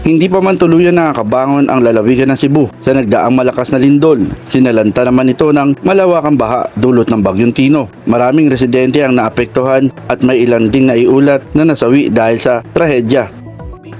Hindi pa man tuluyan nakakabangon ang lalawigan ng Cebu sa nagdaang malakas na lindol. Sinalanta naman ito ng malawakang baha dulot ng Bagyong Tino. Maraming residente ang naapektuhan at may ilan ding naiulat na nasawi dahil sa trahedya.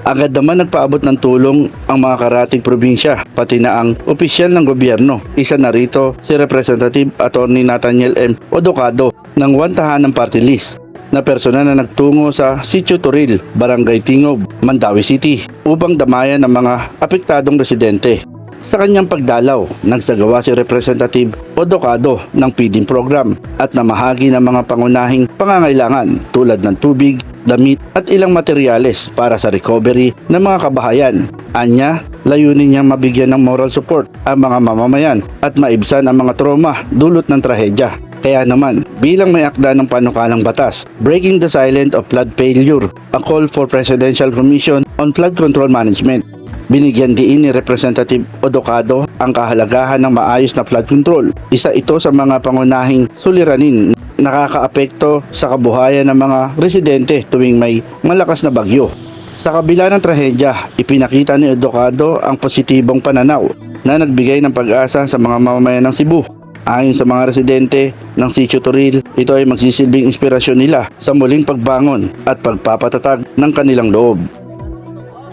Agad naman nagpaabot ng tulong ang mga karating probinsya, pati na ang opisyal ng gobyerno. Isa na rito si Representative Attorney Nathaniel M. Odocado ng One Tahanan Party List na personal na nagtungo sa Sitio Turil, Barangay Tingob, Mandawi City upang damayan ang mga apektadong residente. Sa kanyang pagdalaw, nagsagawa si Representative Odocado ng feeding program at namahagi ng mga pangunahing pangangailangan tulad ng tubig, damit at ilang materyales para sa recovery ng mga kabahayan. Anya, layunin niyang mabigyan ng moral support ang mga mamamayan at maibsan ang mga trauma dulot ng trahedya. Kaya naman, bilang may akda ng panukalang batas, Breaking the Silence of Flood Failure, a call for Presidential Commission on Flood Control Management. Binigyan diin ni Representative Odocado ang kahalagahan ng maayos na flood control. Isa ito sa mga pangunahing suliranin nakakaapekto sa kabuhayan ng mga residente tuwing may malakas na bagyo. Sa kabila ng trahedya, ipinakita ni Odocado ang positibong pananaw na nagbigay ng pag-asa sa mga mamamayan ng Cebu. Ayon sa mga residente ng Sitio Turil, ito ay magsisilbing inspirasyon nila sa muling pagbangon at pagpapatatag ng kanilang loob.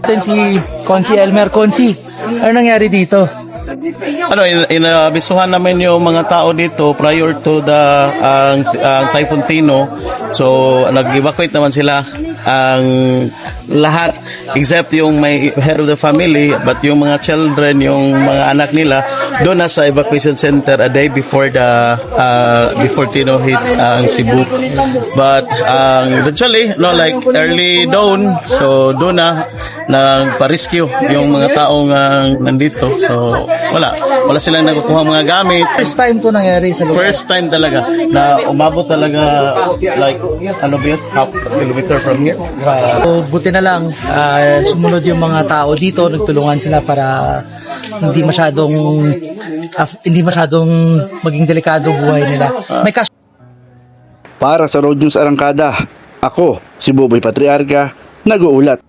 Si Consi Elmer. Consi, ano nangyari dito? Inabisuhan namin yung mga tao dito prior to the Typhoon Tino. So nag-evacuate naman sila ang lahat except yung may head of the family, but yung mga children, yung mga anak nila doon na sa evacuation center a day before the before Tino hit ang Cebu. But eventually like early dawn, so doon na nagpa-rescue yung mga taong nandito. So wala silang nakukuha mga gamit. First time to nangyari sa lugar. First time talaga na umabot talaga like half kilometer from here. So, buti na lang sumunod yung mga tao dito, nagtulungan sila para hindi masyadong maging delikado buhay nila. May Para sa Road News Arangkada, ako si Boboy Patriarca, nag-uulat.